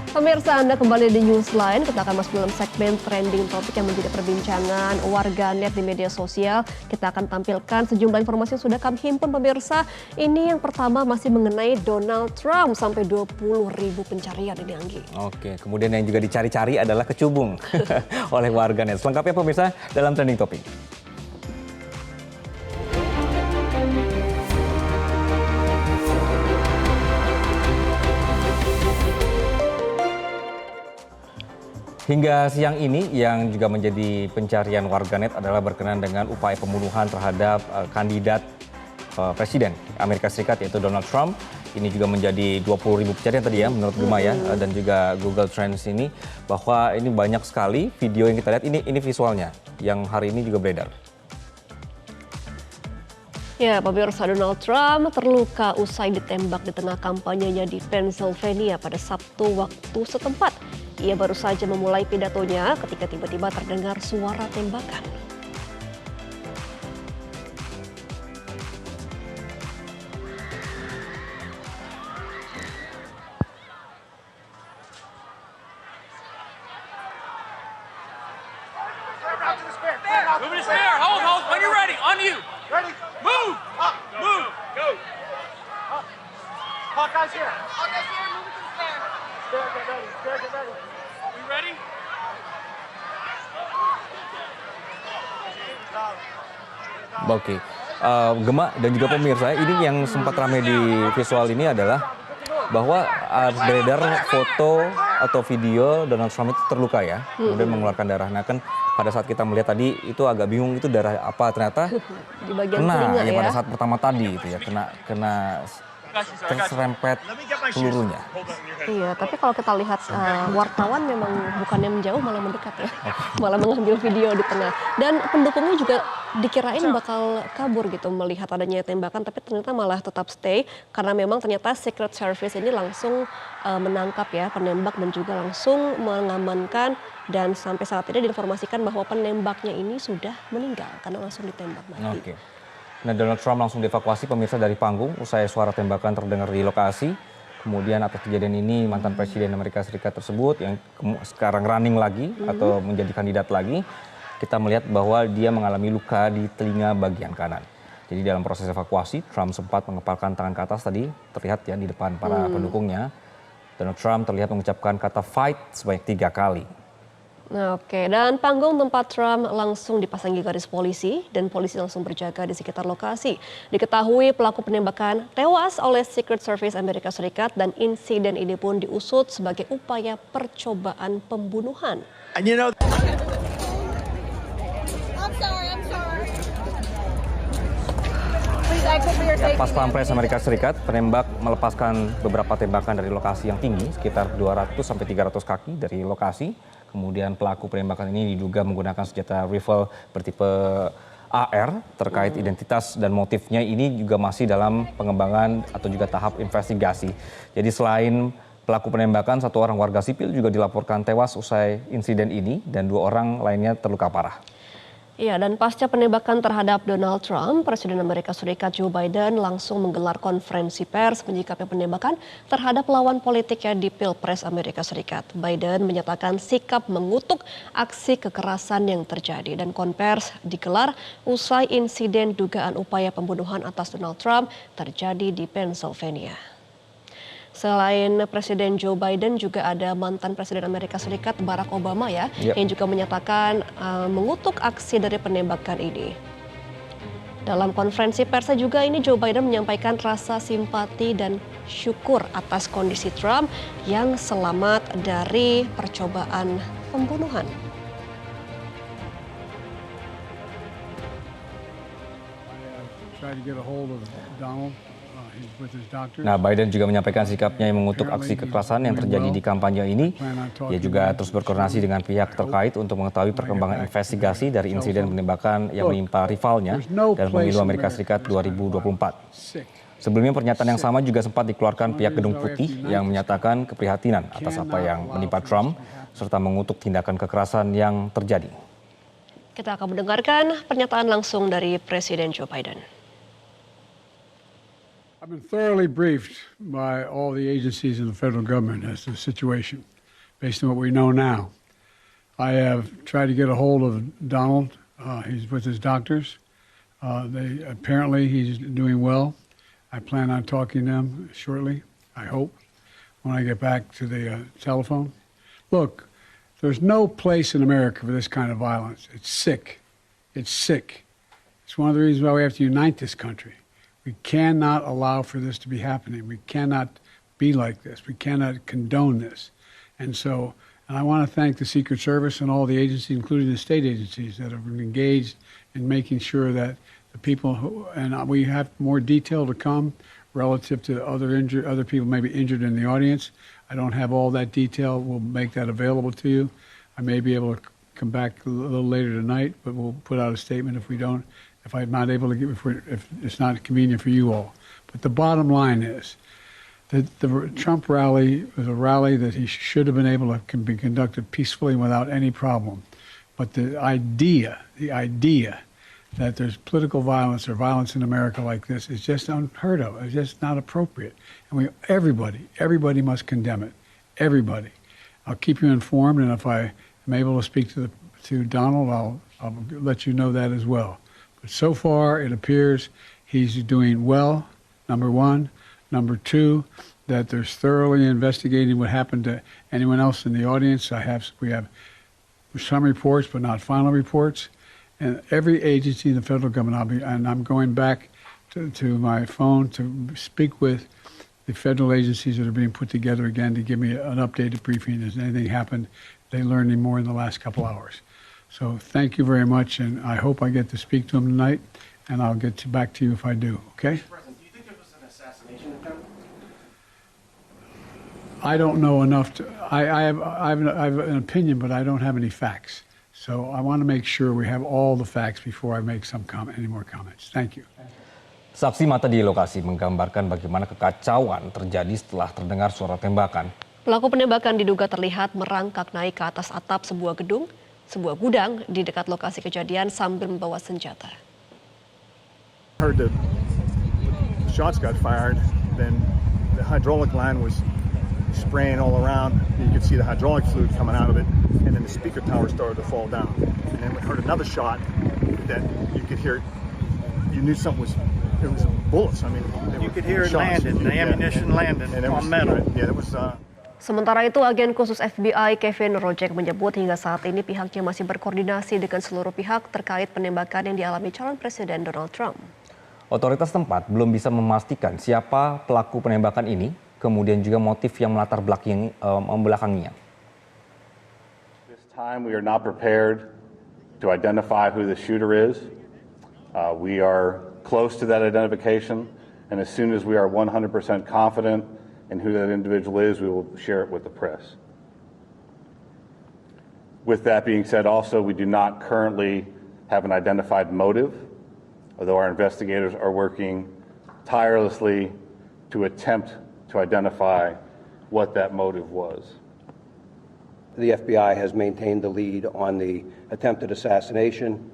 Pemirsa, Anda kembali di Newsline. Kita akan masuk dalam segmen trending topik yang menjadi perbincangan warganet di media sosial. Kita akan tampilkan sejumlah informasi yang sudah kami himpun, pemirsa. Ini yang pertama masih mengenai Donald Trump, sampai 20.000 pencarian ini, Anggi. Oke, kemudian yang juga dicari-cari adalah kecubung oleh warganet. Selengkapnya pemirsa dalam trending topik. Hingga siang ini yang juga menjadi pencarian warganet adalah berkenaan dengan upaya pembunuhan terhadap kandidat presiden Amerika Serikat yaitu Donald Trump. Ini juga menjadi 20.000 pencarian tadi ya menurut Gema ya, dan juga Google Trends ini, bahwa ini banyak sekali video yang kita lihat. Ini visualnya yang hari ini juga beredar. Ya, pemirsa, Donald Trump terluka usai ditembak di tengah kampanyenya di Pennsylvania pada Sabtu waktu setempat. Ia baru saja memulai pidatonya ketika tiba-tiba terdengar suara tembakan. Oke, Gema dan juga pemirsa, ini yang sempat ramai di visual ini adalah bahwa beredar foto atau video Donald Trump itu terluka ya, kemudian mengeluarkan darah. Nah kan pada saat kita melihat tadi itu agak bingung itu darah apa, ternyata Di bagian kena telinga ya ya. pada saat pertama tadi itu ya, kena terserempet pelurunya. Iya, tapi kalau kita lihat wartawan memang bukannya menjauh, malah mendekat ya. Malah mengambil video di tengah. Dan pendukungnya juga dikirain bakal kabur gitu melihat adanya tembakan, tapi ternyata malah tetap stay. Karena memang ternyata Secret Service ini langsung menangkap ya penembak dan juga langsung mengamankan. Dan sampai saat ini diinformasikan bahwa penembaknya ini sudah meninggal karena langsung ditembak mati. Oke. Nah, Donald Trump langsung dievakuasi pemirsa dari panggung usai suara tembakan terdengar di lokasi. Kemudian atas kejadian ini mantan presiden Amerika Serikat tersebut yang sekarang running lagi atau menjadi kandidat lagi, kita melihat bahwa dia mengalami luka di telinga bagian kanan. Jadi dalam proses evakuasi, Trump sempat mengepalkan tangan ke atas tadi, terlihat ya di depan para pendukungnya. Donald Trump terlihat mengucapkan kata fight sebanyak 3 kali. Nah, oke, dan panggung tempat Trump langsung dipasangi garis polisi dan polisi langsung berjaga di sekitar lokasi. Diketahui pelaku penembakan tewas oleh Secret Service Amerika Serikat dan insiden ini pun diusut sebagai upaya percobaan pembunuhan. Pas Pampres Amerika Serikat, penembak melepaskan beberapa tembakan dari lokasi yang tinggi, sekitar 200-300 kaki dari lokasi. Kemudian pelaku penembakan ini diduga menggunakan senjata rifle bertipe AR. Terkait identitas dan motifnya ini juga masih dalam pengembangan atau juga tahap investigasi. Jadi selain pelaku penembakan, 1 orang warga sipil juga dilaporkan tewas usai insiden ini dan 2 orang lainnya terluka parah. Iya, dan pasca penembakan terhadap Donald Trump, Presiden Amerika Serikat Joe Biden langsung menggelar konferensi pers menyikapi penembakan terhadap lawan politiknya di Pilpres Amerika Serikat. Biden menyatakan sikap mengutuk aksi kekerasan yang terjadi dan konvers digelar usai insiden dugaan upaya pembunuhan atas Donald Trump terjadi di Pennsylvania. Selain Presiden Joe Biden juga ada mantan Presiden Amerika Serikat Barack Obama ya, yang juga menyatakan mengutuk aksi dari penembakan ini. Dalam konferensi persnya juga ini Joe Biden menyampaikan rasa simpati dan syukur atas kondisi Trump yang selamat dari percobaan pembunuhan. Nah, Biden juga menyampaikan sikapnya yang mengutuk aksi kekerasan yang terjadi di kampanye ini. Ia juga terus berkoordinasi dengan pihak terkait untuk mengetahui perkembangan investigasi dari insiden penembakan yang menimpa rivalnya dalam pemilu Amerika Serikat 2024. Sebelumnya pernyataan yang sama juga sempat dikeluarkan pihak Gedung Putih yang menyatakan keprihatinan atas apa yang menimpa Trump serta mengutuk tindakan kekerasan yang terjadi. Kita akan mendengarkan pernyataan langsung dari Presiden Joe Biden. I've been thoroughly briefed by all the agencies in the federal government as to the situation. based on what we know now. I have tried to get a hold of Donald. He's with his doctors. Apparently he's doing well. I plan on talking to him shortly, I hope, when I get back to the telephone. Look, there's no place in America for this kind of violence. It's sick. It's sick. It's one of the reasons why we have to unite this country. We cannot allow for this to be happening. We cannot be like this. We cannot condone this. And I want to thank the Secret Service and all the agencies, including the state agencies, that have been engaged in making sure that the people and we have more detail to come relative to other people maybe injured in the audience. I don't have all that detail. We'll make that available to you. I may be able to come back a little later tonight, but we'll put out a statement if I'm not able to if it's not convenient for you all. But the bottom line is that the Trump rally was a rally that he should have been able to be conducted peacefully without any problem. But the idea that there's political violence or violence in America like this is just unheard of. It's just not appropriate. And everybody must condemn it. Everybody. I'll keep you informed, and if I am able to speak to Donald, I'll let you know that as well. But so far, it appears he's doing well, number one. Number two, that there's thoroughly investigating what happened to anyone else in the audience. We have some reports, but not final reports. And every agency in the federal government, I'm going back to my phone to speak with the federal agencies that are being put together again to give me an updated briefing. Has anything happened? They learned any more in the last couple hours. So thank you very much, and I hope I get to speak to them tonight, and I'll get back to you if I do, okay? Mr. President, do you think it was an assassination attempt? I don't know enough to, I have an opinion, but I don't have any facts. So I want to make sure we have all the facts before I make any more comments. Thank you. Saksi mata di lokasi menggambarkan bagaimana kekacauan terjadi setelah terdengar suara tembakan. Pelaku penembakan diduga terlihat merangkak naik ke atas atap sebuah gedung, sebuah gudang di dekat lokasi kejadian sambil membawa senjata. Heard the shots got fired, then the hydraulic line was spraying all around. You could see the hydraulic fluid coming out of it, and then the speaker tower started to fall down. And then we heard another shot that you could hear. You knew something was. It was bullets. I mean, You could hear it landed, the ammunition landed on metal. Yeah, it was. Sementara itu, agen khusus FBI Kevin Rojek menyebut hingga saat ini pihaknya masih berkoordinasi dengan seluruh pihak terkait penembakan yang dialami calon Presiden Donald Trump. Otoritas tempat belum bisa memastikan siapa pelaku penembakan ini, kemudian juga motif yang melatar belakangnya. This time we are not prepared to identify who the shooter is. We are close to that identification, and as soon as we are 100% confident in who that individual is, we will share it with the press. With that being said, also, we do not currently have an identified motive, although our investigators are working tirelessly to attempt to identify what that motive was. The FBI has maintained the lead on the attempted assassination.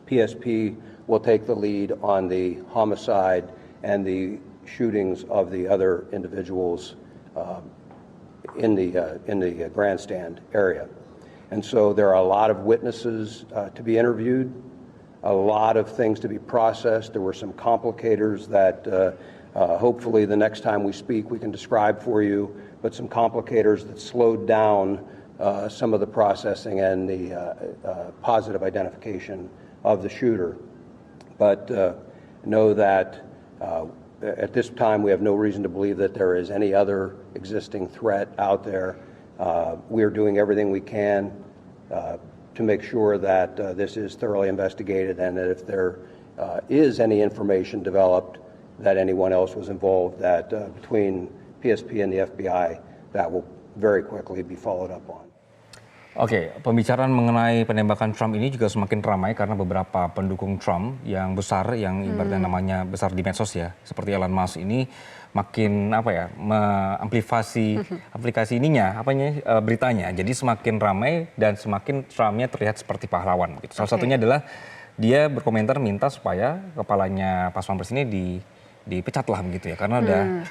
PSP will take the lead on the homicide and the shootings of the other individuals in the grandstand area. And so there are a lot of witnesses to be interviewed, a lot of things to be processed. There were some complicators that hopefully the next time we speak we can describe for you, but some complicators that slowed down some of the processing and the positive identification of the shooter. But know that at this time we have no reason to believe that there is any other existing threat out there. We are doing everything we can to make sure that this is thoroughly investigated, and that if there is any information developed that anyone else was involved, that between PSP and the FBI, that will very quickly be followed up on. Oke, pembicaraan mengenai penembakan Trump ini juga semakin ramai karena beberapa pendukung Trump yang besar, yang ibaratnya namanya besar di medsos ya, seperti Elon Musk ini makin aplikasi ininya, beritanya. Jadi semakin ramai dan semakin Trumpnya terlihat seperti pahlawan. Gitu. Salah satunya adalah dia berkomentar minta supaya kepalanya pas pampres ini dipecat lah begitu ya, karena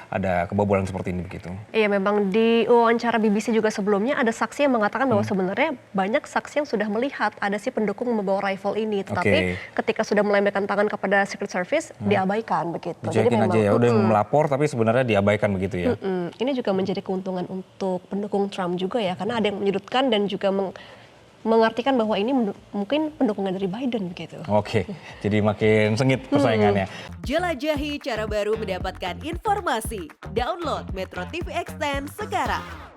ada kebobolan seperti ini begitu. Iya, memang di wawancara BBC juga sebelumnya ada saksi yang mengatakan bahwa sebenarnya banyak saksi yang sudah melihat ada si pendukung membawa rifle ini, tetapi ketika sudah melambaikan tangan kepada Secret Service diabaikan begitu. Dicuekin aja ya, udah melapor tapi sebenarnya diabaikan begitu ya. Ini juga menjadi keuntungan untuk pendukung Trump juga ya, karena ada yang menyudutkan dan juga mengartikan bahwa ini mungkin pendukungan dari Biden begitu. Oke, jadi makin sengit persaingannya. Jelajahi cara baru mendapatkan informasi. Download Metro TV Extend sekarang.